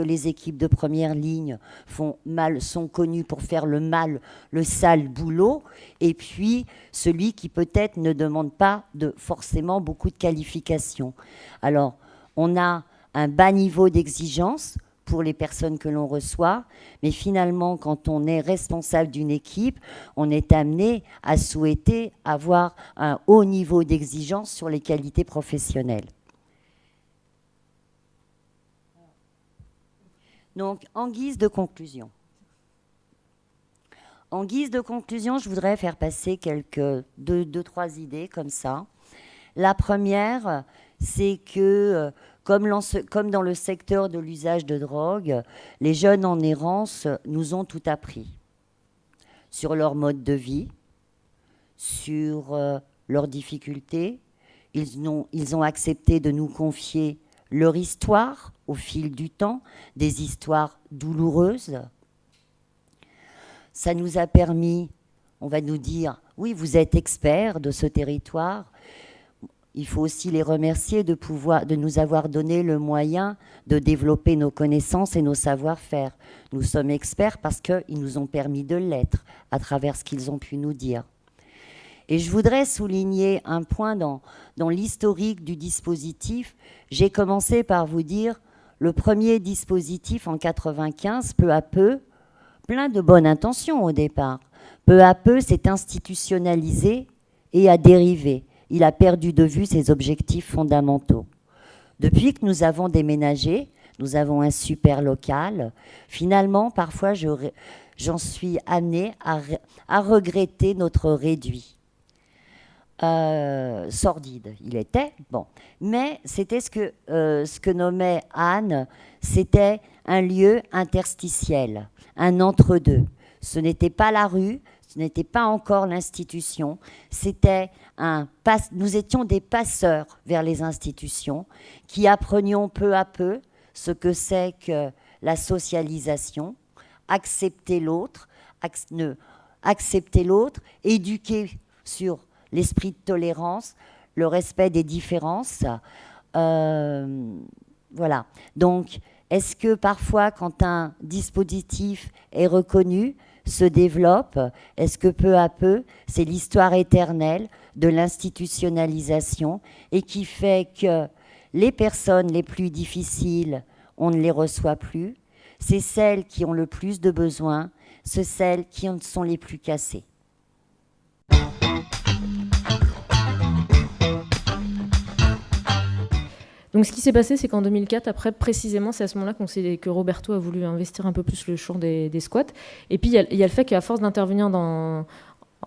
les équipes de première ligne sont connues pour faire le sale boulot, et puis celui qui peut-être ne demande pas forcément beaucoup de qualifications. Alors, on a un bas niveau d'exigence pour les personnes que l'on reçoit, mais finalement, quand on est responsable d'une équipe, on est amené à souhaiter avoir un haut niveau d'exigence sur les qualités professionnelles. Donc, en guise de conclusion, je voudrais faire passer deux, trois idées comme ça. La première, c'est que, comme dans le secteur de l'usage de drogue, les jeunes en errance nous ont tout appris sur leur mode de vie, sur leurs difficultés. Ils ont accepté de nous confier leur histoire au fil du temps, des histoires douloureuses. Ça nous a permis, on va nous dire, oui, vous êtes experts de ce territoire. Il faut aussi les remercier de nous avoir donné le moyen de développer nos connaissances et nos savoir-faire. Nous sommes experts parce qu'ils nous ont permis de l'être à travers ce qu'ils ont pu nous dire. Et je voudrais souligner un point dans l'historique du dispositif. J'ai commencé par vous dire le premier dispositif en 1995, peu à peu, plein de bonnes intentions au départ, peu à peu s'est institutionnalisé et a dérivé. Il a perdu de vue ses objectifs fondamentaux. Depuis que nous avons déménagé, nous avons un super local. Finalement, parfois, j'en suis amenée à regretter notre réduit. Sordide, il était, bon. Mais c'était ce que nommait Anne, c'était un lieu interstitiel, un entre-deux. Ce n'était pas la rue, ce n'était pas encore l'institution, nous étions des passeurs vers les institutions qui apprenions peu à peu ce que c'est que la socialisation, accepter l'autre, éduquer sur l'esprit de tolérance, le respect des différences. Voilà. Donc, est-ce que parfois, quand un dispositif est reconnu, se développe, est-ce que peu à peu, c'est l'histoire éternelle de l'institutionnalisation et qui fait que les personnes les plus difficiles, on ne les reçoit plus, c'est celles qui ont le plus de besoins, c'est celles qui sont les plus cassées. Donc ce qui s'est passé, c'est qu'en 2004, après précisément, c'est à ce moment-là que Roberto a voulu investir un peu plus le champ des squats. Et puis il y a le fait qu'à force d'intervenir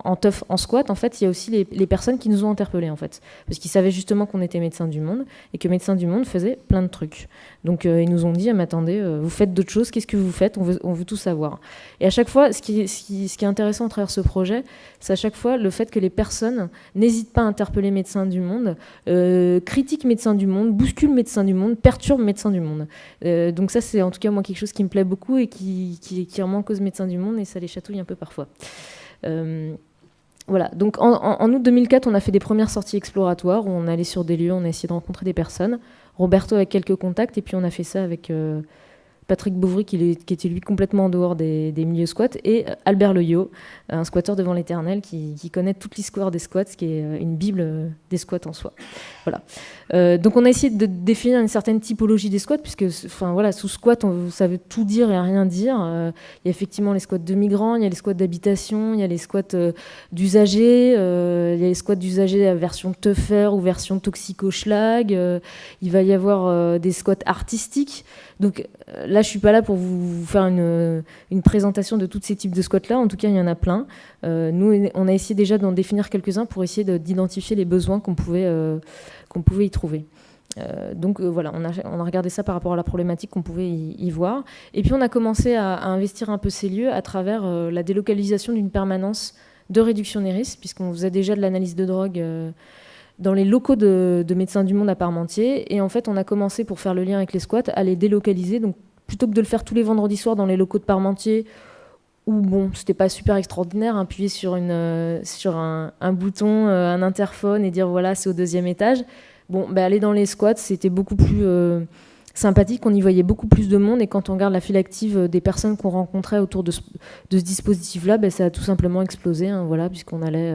en teuf, en squat, en fait, il y a aussi les personnes qui nous ont interpellés, en fait. Parce qu'ils savaient justement qu'on était Médecins du Monde et que Médecins du Monde faisait plein de trucs. Donc ils nous ont dit, mais attendez, vous faites d'autres choses, qu'est-ce que vous faites ? On veut tout savoir. Et à chaque fois, ce qui est intéressant à travers ce projet, c'est à chaque fois le fait que les personnes n'hésitent pas à interpeller Médecins du Monde, critiquent Médecins du Monde, bousculent Médecins du Monde, perturbent Médecins du Monde. Donc ça, c'est en tout cas moi quelque chose qui me plaît beaucoup et qui remet en cause Médecins du Monde et ça les chatouille un peu parfois. Voilà, donc en août 2004, on a fait des premières sorties exploratoires où on allait sur des lieux, on a essayé de rencontrer des personnes. Roberto avec quelques contacts, et puis on a fait ça avec Patrick Bouvry qui était lui complètement en dehors des milieux squats, et Albert Leyot, un squatteur devant l'éternel qui connaît toute l'histoire des squats, ce qui est une bible des squats en soi. Voilà. Donc on a essayé de définir une certaine typologie des squats, puisque voilà, sous squat, ça veut tout dire et rien dire. Il y a effectivement les squats de migrants, il y a les squats d'habitation, il y a les squats d'usagers, il y a les squats d'usagers version teuffer ou version toxico-schlag, il va y avoir des squats artistiques. Donc là, je ne suis pas là pour vous faire une présentation de tous ces types de squats-là. En tout cas, il y en a plein. Nous, on a essayé déjà d'en définir quelques-uns pour essayer d'identifier les besoins qu'on pouvait y trouver. Donc voilà, on a regardé ça par rapport à la problématique qu'on pouvait y voir. Et puis on a commencé à investir un peu ces lieux à travers la délocalisation d'une permanence de réduction des risques, puisqu'on faisait déjà de l'analyse de drogue dans les locaux de Médecins du Monde à Parmentier. Et en fait, on a commencé, pour faire le lien avec les squats, à les délocaliser. Donc plutôt que de le faire tous les vendredis soirs dans les locaux de Parmentier, où bon, c'était pas super extraordinaire, appuyer sur un bouton, un interphone et dire voilà, c'est au 2e étage. Bon, aller dans les squats, c'était beaucoup plus sympathique, on y voyait beaucoup plus de monde, et quand on regarde la file active des personnes qu'on rencontrait autour de ce dispositif-là, ça a tout simplement explosé, voilà, puisqu'on allait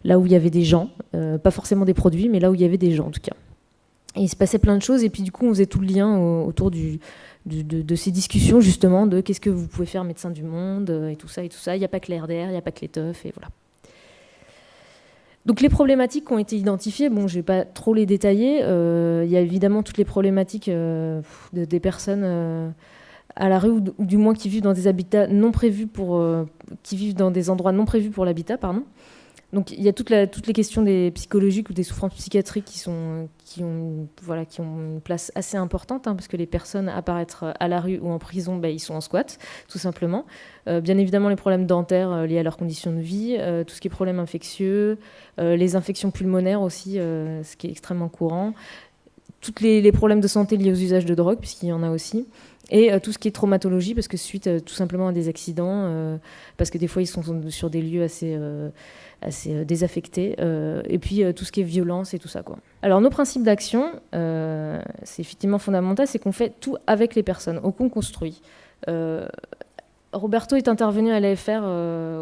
là où il y avait des gens, pas forcément des produits, mais là où il y avait des gens en tout cas. Et il se passait plein de choses, et puis du coup on faisait tout le lien autour de ces discussions justement, de qu'est-ce que vous pouvez faire Médecins du Monde, et tout ça, il n'y a pas que les RDR, il n'y a pas que les teufs, et voilà. Donc les problématiques qui ont été identifiées, je ne vais pas trop les détailler, il y a évidemment toutes les problématiques des personnes à la rue, ou du moins qui vivent dans des habitats non prévus qui vivent dans des endroits non prévus pour l'habitat, pardon. Donc il y a toutes les questions des psychologiques ou des souffrances psychiatriques qui ont une place assez importante, parce que les personnes apparaître à la rue ou en prison, ils sont en squat, tout simplement. Bien évidemment, les problèmes dentaires liés à leurs conditions de vie, tout ce qui est problèmes infectieux, les infections pulmonaires aussi, ce qui est extrêmement courant, tous les problèmes de santé liés aux usages de drogue, puisqu'il y en a aussi, et tout ce qui est traumatologie, parce que suite tout simplement à des accidents, parce que des fois ils sont sur des lieux assez désaffectés, et puis tout ce qui est violence et tout ça, quoi. Alors nos principes d'action, c'est effectivement fondamental, c'est qu'on fait tout avec les personnes, on construit. Roberto est intervenu à l'AFR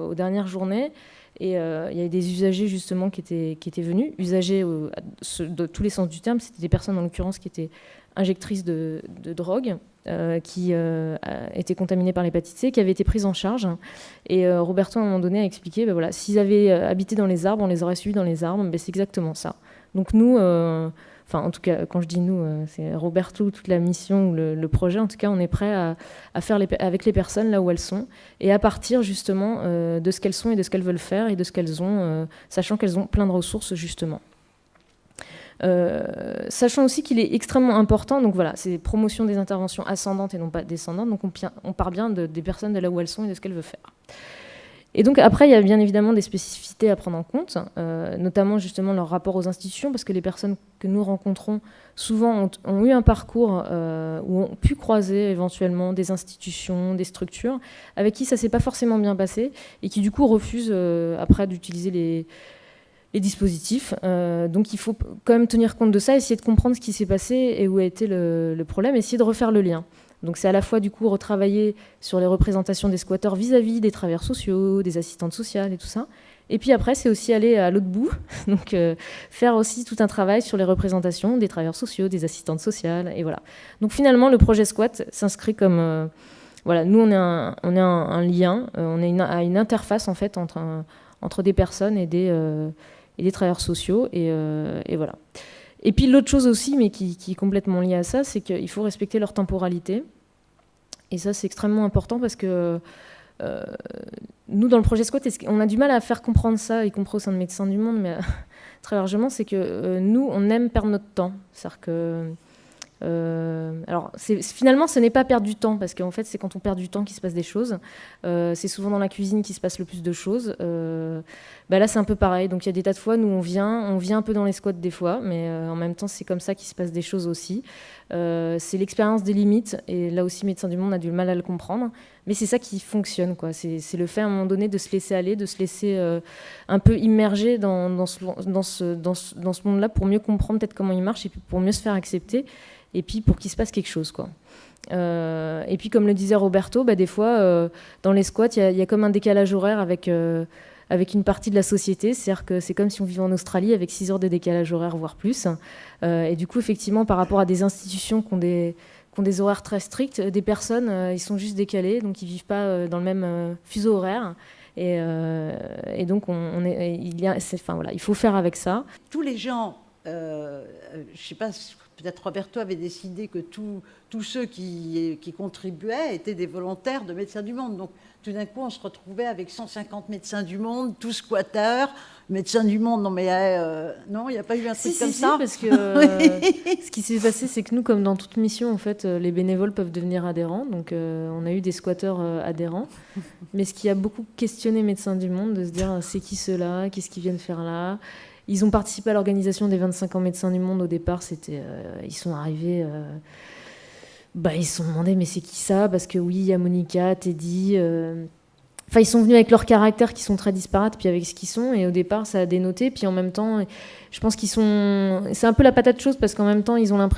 aux dernières journées, et il y avait des usagers justement qui étaient venus, usagers de tous les sens du terme, c'était des personnes en l'occurrence qui étaient injectrices de drogue, qui étaient contaminées par l'hépatite C, qui avaient été prises en charge. Et Roberto, à un moment donné, a expliqué, voilà, s'ils avaient habité dans les arbres, on les aurait suivis dans les arbres, c'est exactement ça. Donc nous, en tout cas, quand je dis nous, c'est Roberto, toute la mission ou le projet, en tout cas, on est prêt à faire avec les personnes là où elles sont, et à partir justement de ce qu'elles sont et de ce qu'elles veulent faire et de ce qu'elles ont, sachant qu'elles ont plein de ressources, justement. Sachant aussi qu'il est extrêmement important, donc voilà, c'est promotion des interventions ascendantes et non pas descendantes, donc on part bien des personnes de là où elles sont et de ce qu'elles veulent faire. Et donc après, il y a bien évidemment des spécificités à prendre en compte, notamment justement leur rapport aux institutions, parce que les personnes que nous rencontrons souvent ont eu un parcours où ont pu croiser éventuellement des institutions, des structures, avec qui ça ne s'est pas forcément bien passé, et qui du coup refusent après d'utiliser les dispositifs. Donc il faut quand même tenir compte de ça, essayer de comprendre ce qui s'est passé et où a été le problème, essayer de refaire le lien. Donc c'est à la fois du coup retravailler sur les représentations des squatteurs vis-à-vis des travailleurs sociaux, des assistantes sociales et tout ça. Et puis après, c'est aussi aller à l'autre bout, donc faire aussi tout un travail sur les représentations des travailleurs sociaux, des assistantes sociales, et voilà. Donc finalement, le projet Squat s'inscrit comme... voilà, nous, on est un lien, on est à une interface en fait entre des personnes et des travailleurs sociaux, et voilà. Et puis l'autre chose aussi, mais qui est complètement liée à ça, c'est qu'il faut respecter leur temporalité. Et ça, c'est extrêmement important parce que nous, dans le projet Squat, on a du mal à faire comprendre ça, y compris au sein de Médecins du Monde, mais très largement, c'est que nous, on aime perdre notre temps. C'est-à-dire que... alors, finalement, ce n'est pas perdre du temps, parce qu'en fait, c'est quand on perd du temps qu'il se passe des choses. C'est souvent dans la cuisine qu'il se passe le plus de choses. Là, c'est un peu pareil. Donc, il y a des tas de fois, nous, on vient un peu dans les squats des fois, mais en même temps, c'est comme ça qu'il se passe des choses aussi. C'est l'expérience des limites, et là aussi, Médecins du Monde a du mal à le comprendre. Mais c'est ça qui fonctionne, quoi. C'est le fait, à un moment donné, de se laisser aller, de se laisser un peu immerger dans ce monde-là pour mieux comprendre peut-être comment il marche, et puis pour mieux se faire accepter, et puis pour qu'il se passe quelque chose, quoi. Et puis, comme le disait Roberto, des fois, dans les squats, il y a comme un décalage horaire avec une partie de la société. C'est-à-dire que c'est comme si on vivait en Australie avec 6 heures de décalage horaire, voire plus. Et du coup, effectivement, par rapport à des institutions qui ont des horaires très stricts, des personnes, ils sont juste décalés, donc ils ne vivent pas dans le même fuseau horaire. Et donc, il faut faire avec ça. Tous les gens, je ne sais pas, peut-être Roberto avait décidé que tous ceux qui contribuaient étaient des volontaires de Médecins du Monde. Donc, tout d'un coup, on se retrouvait avec 150 Médecins du Monde, tous squatteurs. Médecins du Monde, non, mais non, il n'y a pas eu un truc comme ça. Parce que ce qui s'est passé, c'est que nous, comme dans toute mission, en fait, les bénévoles peuvent devenir adhérents. Donc, on a eu des squatteurs adhérents. Mais ce qui a beaucoup questionné Médecins du Monde, de se dire, c'est qui ceux-là? Qu'est-ce qu'ils viennent faire là? Ils ont participé à l'organisation des 25 ans Médecins du Monde. Au départ, ils sont arrivés... ils se sont demandé, mais c'est qui ça? Parce que oui, il y a Monica, Teddy... ils sont venus avec leurs caractères qui sont très disparates, puis avec ce qu'ils sont, et au départ, ça a dénoté. Puis en même temps, je pense qu'ils sont... C'est un peu la patate chaude, parce qu'en même temps, ils ont l'impression